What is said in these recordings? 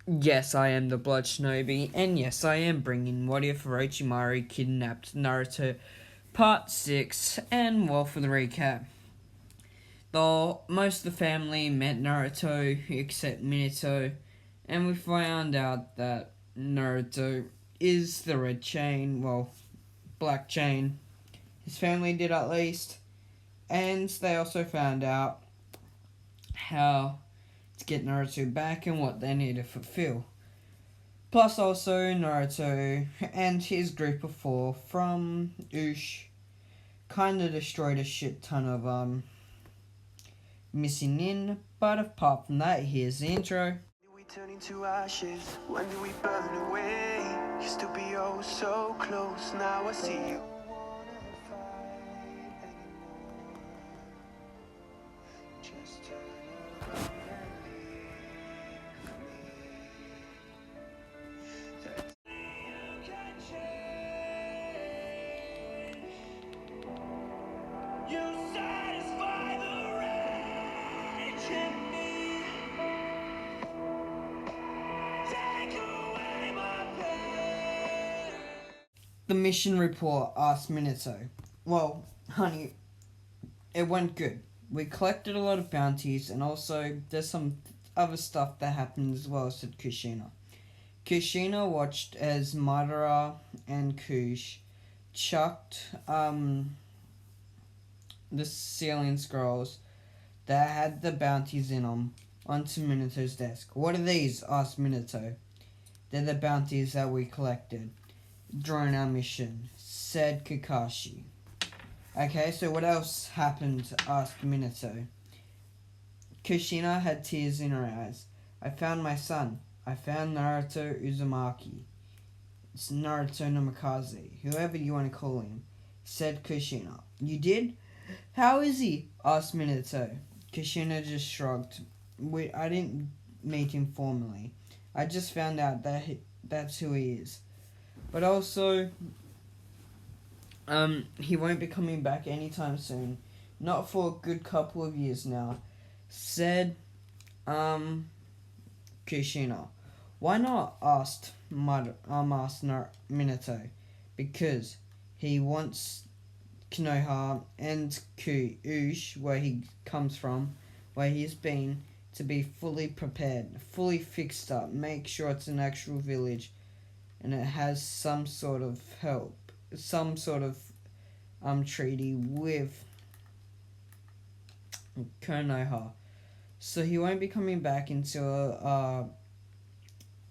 Yes, I am the Blood Shinobi, and yes, I am bringing What If Orochimaru Kidnapped Naruto Part 6, and well, for the recap. Most of the family met Naruto, except Minato, and we found out that Naruto is the red chain, well, black chain. His family did at least, and they also found out how to get Naruto back and what they need to fulfill. Plus, also, Naruto and his group of 4 from Ush kinda destroyed a shit ton of missing in, but apart from that, here's the intro. We turn into ashes, when do we burn away? Used to be oh so close, now I see you. The mission report asked Minato. Well, honey, it went good. We collected a lot of bounties, and also there's some other stuff that happened as well, said Kushina. Kushina watched as Madara and Kush chucked the ceiling scrolls that had the bounties in them onto Minato's desk. What are these? Asked Minato. They're the bounties that we collected during our mission, said Kakashi. Okay, so what else happened? Asked Minato. Kushina had tears in her eyes. I found my son. I found Naruto Uzumaki. It's Naruto Namikaze, whoever you want to call him, said Kushina. You did? How is he? Asked Minato. Kushina just shrugged. I didn't meet him formally. I just found out that that's who he is. But also, he won't be coming back anytime soon. Not for a good couple of years now, said, Kushina. Why not? Asked Minato. Because he wants Konoha and Ush, where he comes from, where he's been, to be fully prepared, fully fixed up. Make sure it's an actual village, and it has some sort of help, some sort of treaty with Konoha. So he won't be coming back until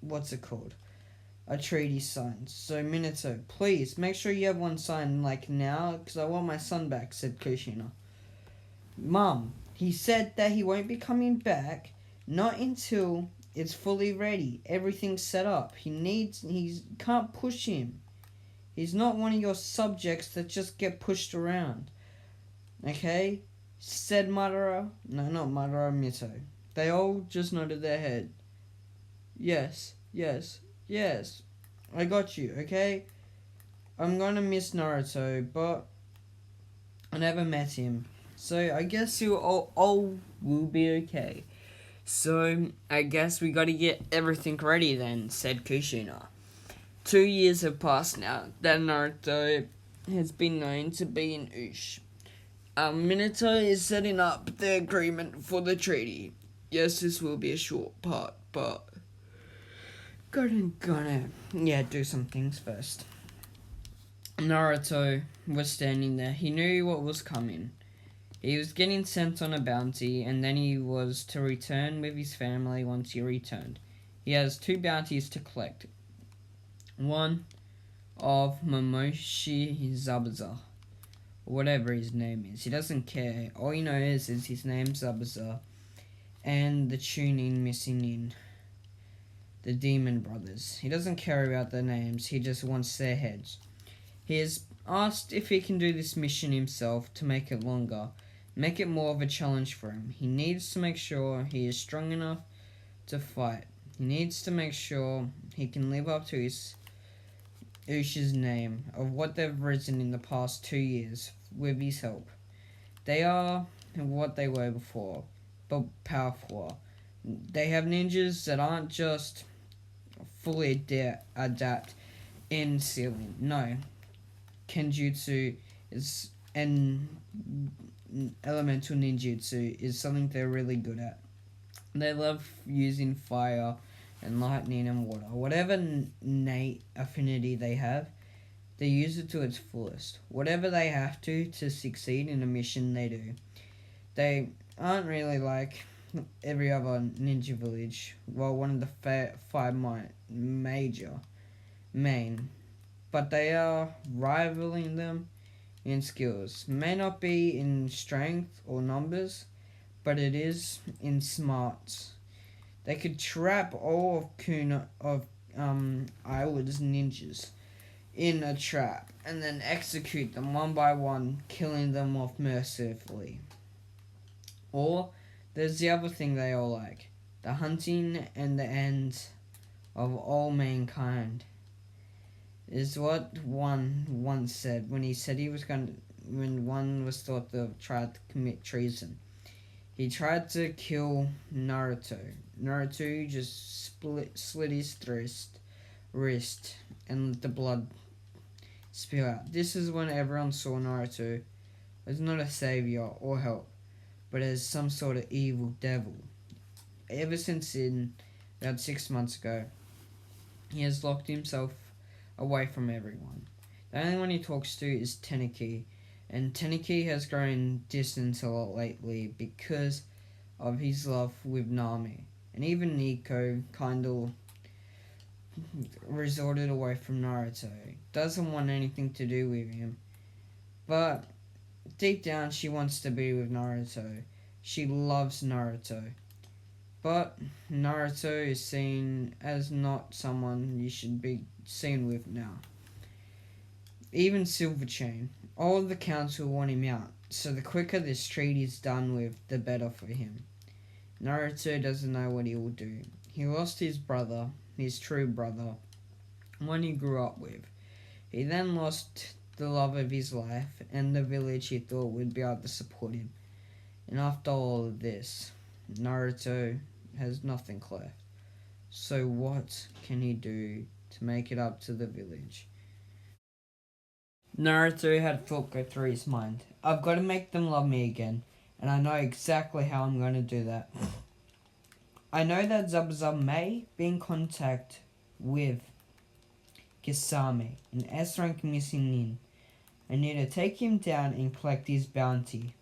what's it called? A treaty signed. So Minato, please make sure you have one signed like now, because I want my son back, said Kushina. Mom, he said that he won't be coming back, not until it's fully ready. Everything's set up. He can't push him. He's not one of your subjects that just get pushed around. Okay? Said Madara. No, not Madara, Mito. They all just nodded their head. Yes. I got you, okay? I'm gonna miss Naruto, but I never met him. So I guess you all will be okay. So I guess we gotta get everything ready then, said Kushina. 2 years have passed now that Naruto has been known to be in Ush. Minato is setting up the agreement for the treaty. Yes, this will be a short part, but gonna do some things first. Naruto was standing there. He knew what was coming. He was getting sent on a bounty, and then he was to return with his family once he returned. He has 2 bounties to collect. One of Momoshi Zabuza, whatever his name is. He doesn't care. All he knows is his name's Zabuza, and the tuning missing in. The Demon Brothers. He doesn't care about their names, he just wants their heads. He has asked if he can do this mission himself to make it longer, make it more of a challenge for him. He needs to make sure he is strong enough to fight. He needs to make sure he can live up to his Ush's name of what they've risen in the past 2 years with his help. They are what they were before, but powerful. They have ninjas that aren't just fully adapt in sealing. No, Kenjutsu is and elemental ninjutsu is something they're really good at. They love using fire and lightning and water. Whatever innate affinity they have, they use it to its fullest. Whatever they have to succeed in a mission, they do. They aren't really like every other ninja village. Well, one of the five main, but they are rivaling them in skills. May not be in strength or numbers, but it is in smarts. They could trap all of Iwood's ninjas in a trap and then execute them one by one, killing them off mercifully. Or there's the other thing they all like, the hunting and the end of all mankind. Is what one once said when he said he was when one was thought to have tried to commit treason. He tried to kill Naruto. Naruto just slit his wrist and let the blood spill out. This is when everyone saw Naruto as not a savior or help, but as some sort of evil devil. Ever since about 6 months ago, he has locked himself away from everyone. The only one he talks to is Teneki, and Teneki has grown distant a lot lately because of his love with Nami. And even Nico kind of resorted away from Naruto. Doesn't want anything to do with him. But deep down she wants to be with Naruto. She loves Naruto. But Naruto is seen as not someone you should be seen with now. Even Silver Chain. All of the council want him out, so the quicker this treaty is done with, the better for him. Naruto doesn't know what he will do. He lost his brother, his true brother, one he grew up with. He then lost the love of his life and the village he thought would be able to support him. And after all of this, Naruto has nothing left. So what can he do to make it up to the village? Naruto had thought go through his mind. I've got to make them love me again, and I know exactly how I'm going to do that. I know that Zabuza may be in contact with Kisame, an S-rank missing nin. I need to take him down and collect his bounty.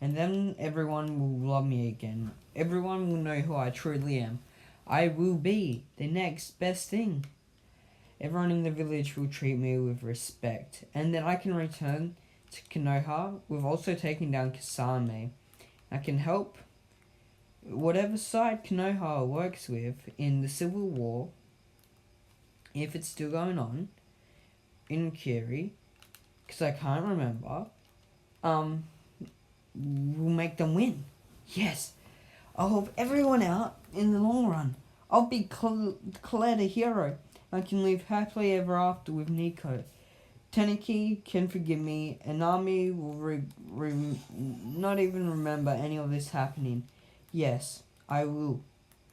And then everyone will love me again. Everyone will know who I truly am. I will be the next best thing. Everyone in the village will treat me with respect. And then I can return to Konoha with also taking down Kisame. I can help whatever side Konoha works with in the Civil War, if it's still going on, in Kiri, because I can't remember, we'll make them win. Yes, I'll help everyone out in the long run. I'll be declared a hero. I can live happily ever after with Nico. Teneki can forgive me, and Nami will not even remember any of this happening. Yes, I will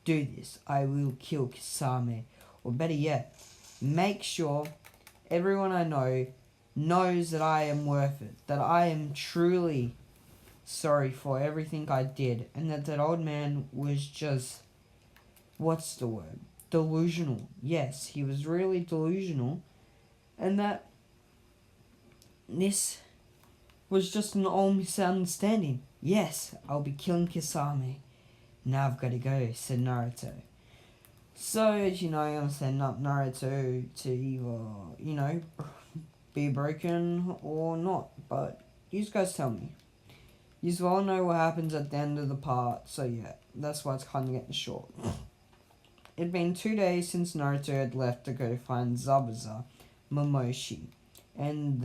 do this. I will kill Kisame. Or better yet, make sure everyone I know knows that I am worth it. That I am truly sorry for everything I did. And that old man was just... what's the word? Delusional. Yes, he was really delusional. And that this was just an old misunderstanding. Yes, I'll be killing Kisame. Now I've got to go, said Naruto. So, as you know, I'm going to send up Naruto to either, be broken or not. But you guys tell me. You all know what happens at the end of the part. So yeah, that's why it's kind of getting short. It'd been 2 days since Naruto had left to go find Zabuza, Momoshi, and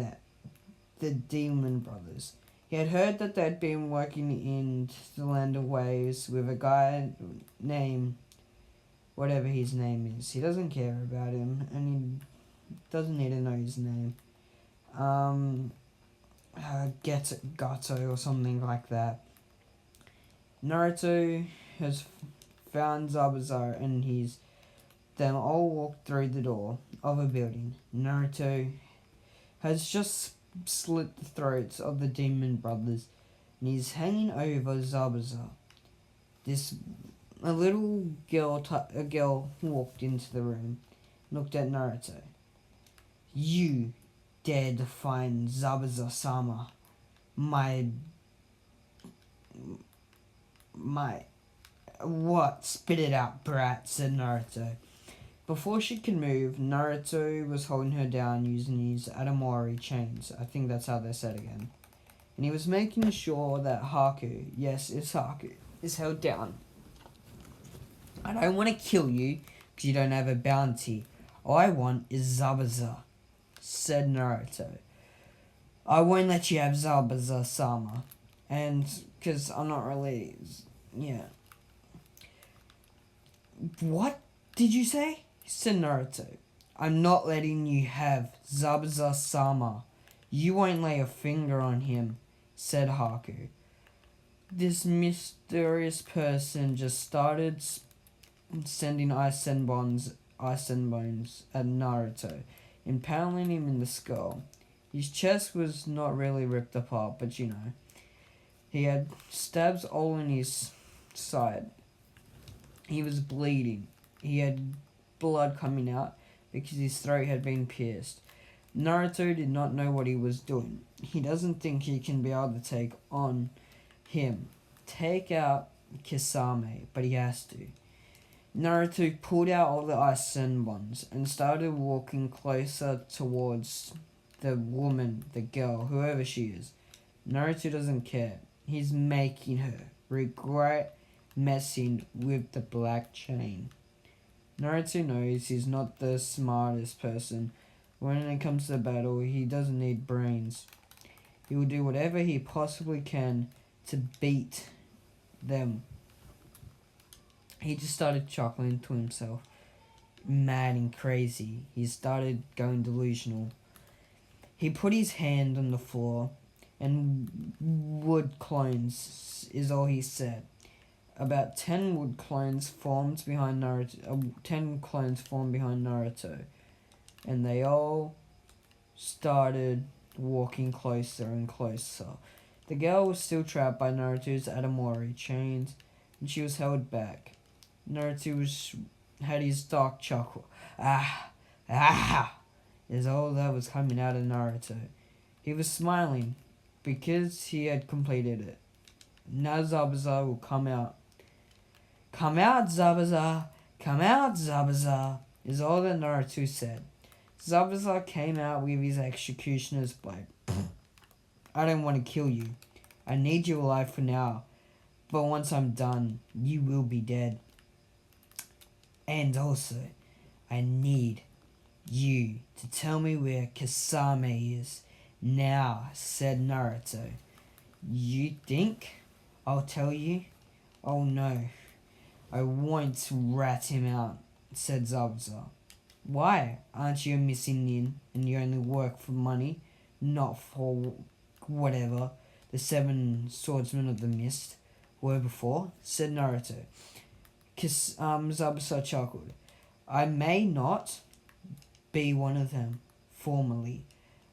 the Demon Brothers. He had heard that they'd been working in the Land of Waves with a guy named... whatever his name is. He doesn't care about him, and he doesn't need to know his name. Gato or something like that. Naruto has found Zabuza, and he's them all walked through the door of a building. Naruto has just slit the throats of the demon brothers and he's hanging over Zabuza. A girl walked into the room, looked at Naruto. You dare define Zabuza-sama, my what? Spit it out, brat, said Naruto. Before she could move, Naruto was holding her down using his Adamori chains. I think that's how they said again. And he was making sure that Haku, yes, it's Haku, is held down. I don't want to kill you because you don't have a bounty. All I want is Zabuza, said Naruto. I won't let you have Zabuza-sama. And because I'm not really... Yeah. What did you say? Said Naruto. I'm not letting you have Zabuza-sama. You won't lay a finger on him, said Haku. This mysterious person just started sending ice and bones at Naruto, impaling him in the skull. His chest was not really ripped apart, but you know. He had stabs all in his side. He was bleeding. He had blood coming out because his throat had been pierced. Naruto did not know what he was doing. He doesn't think he can be able to take out Kisame, but he has to. Naruto pulled out all the ice senbons and started walking closer towards the woman, the girl, whoever she is. Naruto doesn't care. He's making her regret messing with the black chain. Naruto knows he's not the smartest person. When it comes to battle, he doesn't need brains. He will do whatever he possibly can to beat them. He just started chuckling to himself. Mad and crazy. He started going delusional. He put his hand on the floor, and wood clones is all he said. About 10 wood clones formed behind Naruto. 10 clones formed behind Naruto, and they all started walking closer and closer. The girl was still trapped by Naruto's Adamori chains, and she was held back. Naruto had his dark chuckle. Is all that was coming out of Naruto. He was smiling because he had completed it. Now Zabuza will come out. Come out, Zabuza! Come out, Zabuza! Is all that Naruto said. Zabuza came out with his executioner's blade. I don't want to kill you. I need you alive for now. But once I'm done, you will be dead. And also, I need you to tell me where Kisame is now, said Naruto. You think I'll tell you? Oh no, I won't rat him out, said Zabuza. Why? Aren't you a missing nin and you only work for money, not for whatever the 7 swordsmen of the mist were before, said Naruto. Zabuza chuckled. I may not be one of them, formerly.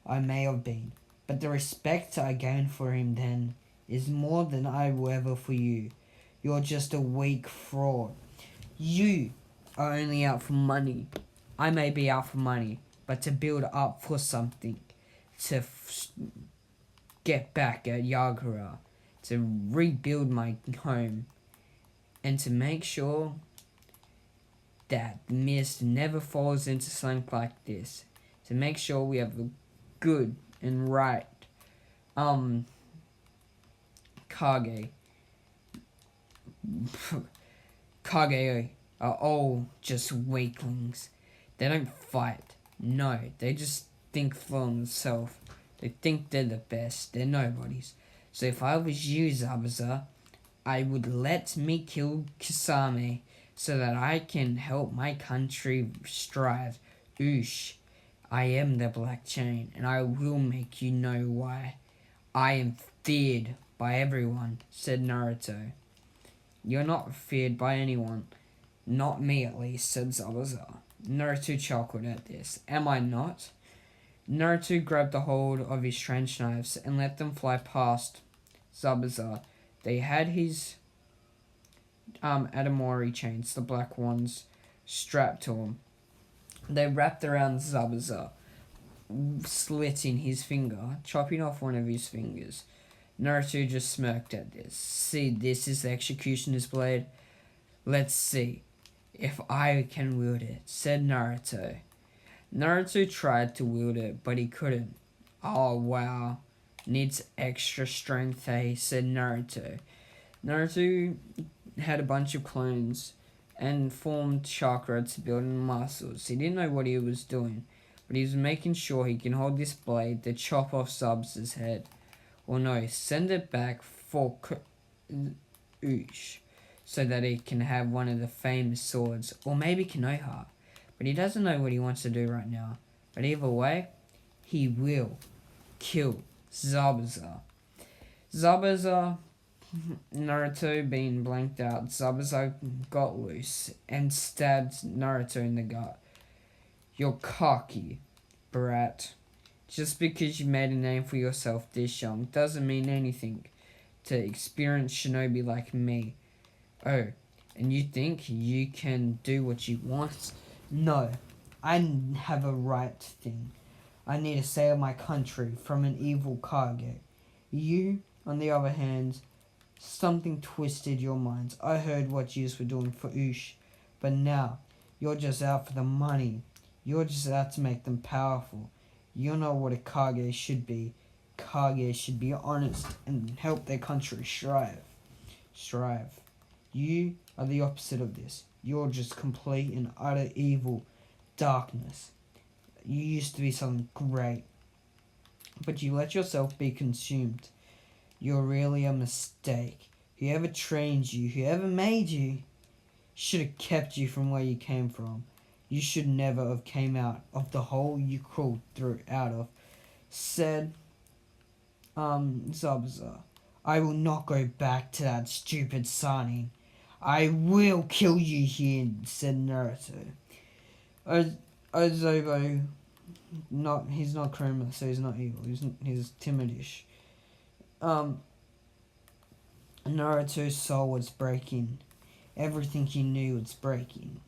I may have been. But the respect I gained for him then is more than I will ever for you. You're just a weak fraud. You are only out for money. I may be out for money, but to build up for something. To get back at Yagura. To rebuild my home. And to make sure that the mist never falls into something like this. To make sure we have a good and right Kage. Kage are all just weaklings. They don't fight. No, they just think for themselves. They think they're the best. They're nobodies. So if I was you, Zabuza, I would let me kill Kisame so that I can help my country strive. Oosh, I am the Black Chain, and I will make you know why. I am feared by everyone, said Naruto. You're not feared by anyone. Not me, at least, said Zabuza. Naruto chuckled at this. Am I not? Naruto grabbed a hold of his trench knives and let them fly past Zabuza. They had his Adamori chains, the black ones, strapped to him. They wrapped around Zabuza, slitting his finger, chopping off one of his fingers. Naruto just smirked at this. See, this is the executioner's blade. Let's see if I can wield it, said Naruto. Naruto tried to wield it, but he couldn't. Oh, wow. Needs extra strength, eh? Said Naruto. Naruto had a bunch of clones and formed chakra to build muscles. He didn't know what he was doing, but he was making sure he can hold this blade to chop off Subs' head. Or no, send it back for Oosh, so that he can have one of the famous swords, or maybe Konoha. But he doesn't know what he wants to do right now. But either way, he will kill Zabuza. Zabuza, Naruto being blanked out, Zabuza got loose and stabbed Naruto in the gut. You're cocky, brat. Just because you made a name for yourself this young doesn't mean anything to experienced shinobi like me. Oh, and you think you can do what you want? No, I have a right thing. I need to save my country from an evil Kage. You, on the other hand, something twisted your minds. I heard what you were doing for Oosh, but now you're just out for the money. You're just out to make them powerful. You know what a Kage should be. Kage should be honest and help their country strive. You are the opposite of this. You're just complete and utter evil, darkness. You used to be something great, but you let yourself be consumed. You're really a mistake. Whoever trained you, whoever made you, should have kept you from where you came from. You should never have came out of the hole you crawled through out of, said Zabuza. I will not go back to that stupid Sani. I will kill you here, said Naruto. Ozobo, he's not Kurama, so he's not evil. He's timidish. Naruto's soul was breaking. Everything he knew was breaking.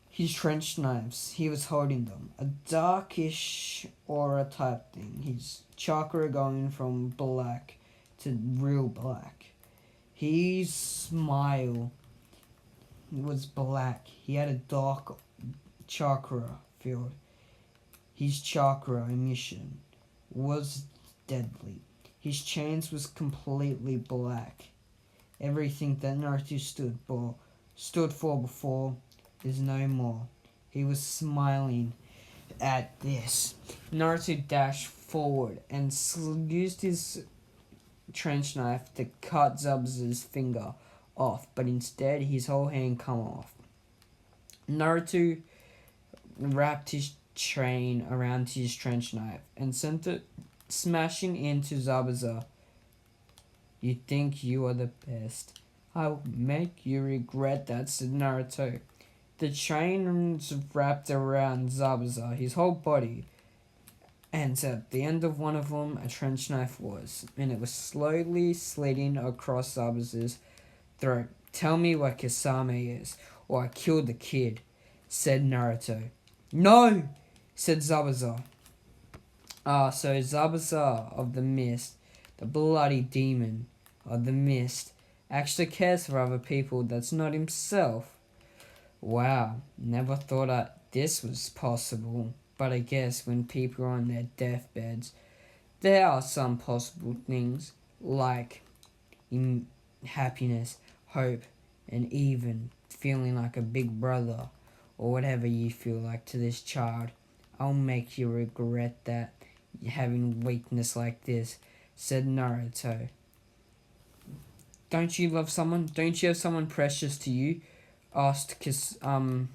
His trench knives, he was holding them. A darkish aura type thing. His chakra going from black to real black. His smile was black. He had a dark chakra field. His chakra emission was deadly. His chains was completely black. Everything that Naruto stood for before is no more. He was smiling at this. Naruto dashed forward and used his trench knife to cut Zabuza's finger off, but instead his whole hand come off. Naruto wrapped his chain around his trench knife and sent it smashing into Zabuza. You think you are the best. I'll make you regret that, said Naruto. The chain was wrapped around Zabuza, his whole body, and at the end of one of them, a trench knife was, and it was slowly slitting across Zabuza's throat. Tell me what Kasame is, or I killed the kid, said Naruto. No, said Zabuza. So Zabuza of the Mist, the bloody demon of the Mist, actually cares for other people that's not himself. Wow, never thought this was possible. But I guess when people are on their deathbeds, there are some possible things like happiness, hope, and even feeling like a big brother or whatever you feel like to this child. I'll make you regret that, having weakness like this, said Naruto. Don't you love someone? Don't you have someone precious to you? Asked Zabuza.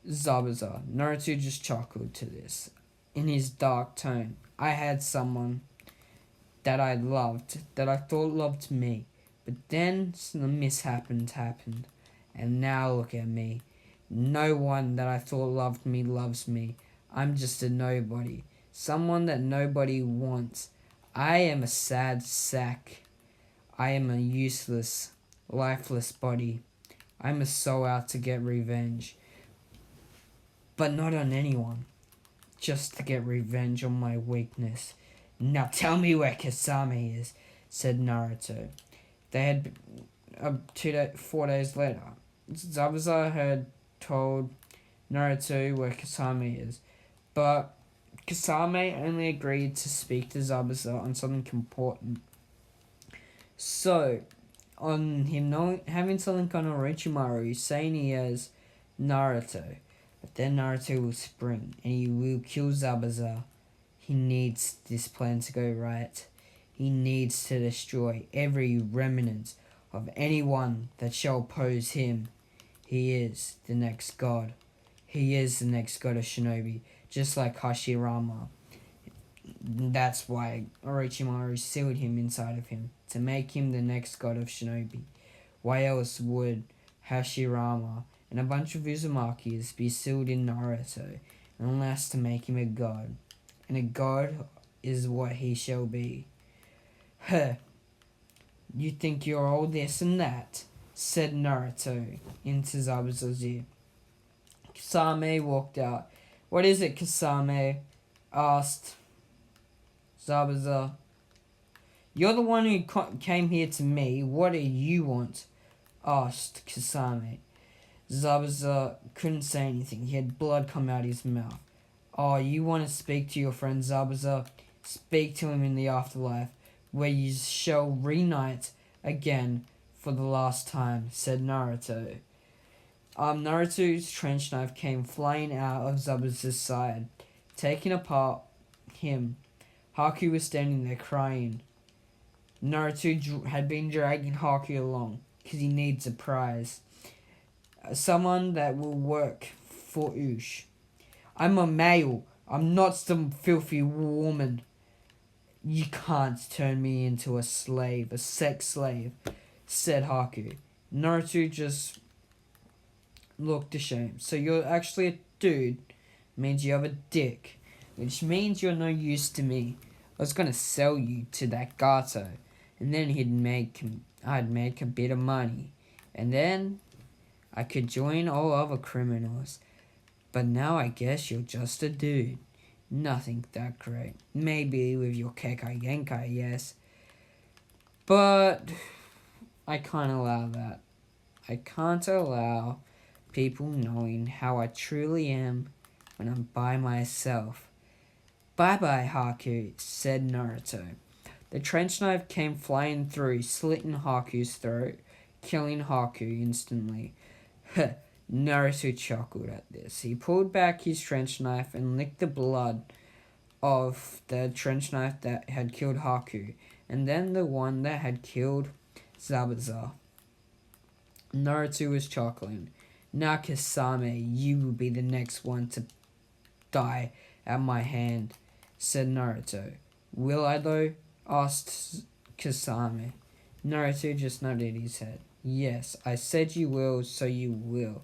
Naruto just chuckled to this. In his dark tone, I had someone that I loved, that I thought loved me. But then the mishap happened, And now look at me. No one that I thought loved me loves me. I'm just a nobody. Someone that nobody wants. I am a sad sack. I am a useless, lifeless body. I'm a soul out to get revenge. But not on anyone. Just to get revenge on my weakness. Now tell me where Kasame is, said Naruto. They had 4 days later. Zabuza had told Naruto where Kasame is, but Kasame only agreed to speak to Zabuza on something important. So, on him having something on Orochimaru, saying he has Naruto, but then Naruto will spring and he will kill Zabuza. He needs this plan to go right. He needs to destroy every remnant of anyone that shall oppose him. He is the next god. He is the next god of shinobi, just like Hashirama. That's why Orochimaru sealed him inside of him, to make him the next god of shinobi. Why else would Hashirama and a bunch of Uzumakis be sealed in Naruto, unless to make him a god? And a god is what he shall be. Huh. You think you're all this and that, said Naruto into Zabuza's ear. Kasame walked out. What is it, Kasame? Asked Zabuza. You're the one who came here to me. What do you want? Asked Kasame. Zabuza couldn't say anything. He had blood come out his mouth. Oh, you want to speak to your friend Zabuza? Speak to him in the afterlife, where you shall reunite again for the last time, said Naruto. Naruto's trench knife came flying out of Zabuza's side, taking apart him. Haku was standing there crying. Naruto had been dragging Haku along, because he needs a prize. Someone that will work for Ush. I'm a male. I'm not some filthy woman. You can't turn me into a slave, a sex slave, said Haku. Naruto just looked ashamed. So you're actually a dude. Means you have a dick. Which means you're no use to me. I was gonna sell you to that Gato. And then I'd make a bit of money. And then I could join all other criminals. But now I guess you're just a dude. Nothing that great. Maybe with your Kekai Genkai, yes. But I can't allow that. I can't allow people knowing how I truly am when I'm by myself. Bye-bye, Haku, said Naruto. The trench knife came flying through, slitting Haku's throat, killing Haku instantly. Naruto chuckled at this. He pulled back his trench knife and licked the blood of the trench knife that had killed Haku, and then the one that had killed Zabuza. Naruto was chuckling. Now, Kasame, you will be the next one to die at my hand, said Naruto. Will I though? Asked Kasame. Naruto just nodded his head. Yes, I said you will, so you will.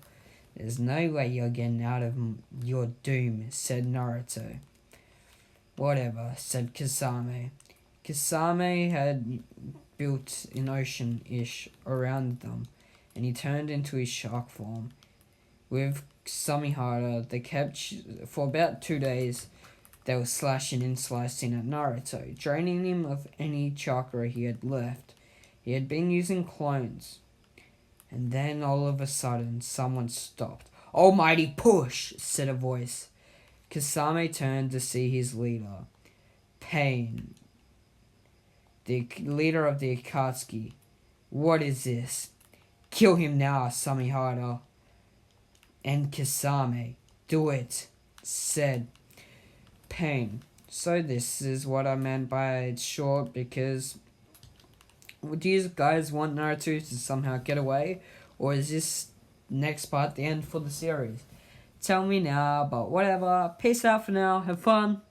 There's no way you're getting out of your doom, said Naruto. Whatever, said Kasame. Kasame had built an ocean-ish around them, and he turned into his shark form. With Samihara, they kept for about 2 days. They were slashing and slicing at Naruto, draining him of any chakra he had left. He had been using clones. And then all of a sudden, someone stopped. Almighty push, said a voice. Kasame turned to see his leader, Pain, the leader of the Akatsuki. What is this? Kill him now, Samihara. And Kasame, do it, said Pain. So this is what I meant by it's short, because do you guys want Naruto to somehow get away? Or is this next part the end for the series? Tell me now, but whatever. Peace out for now. Have fun.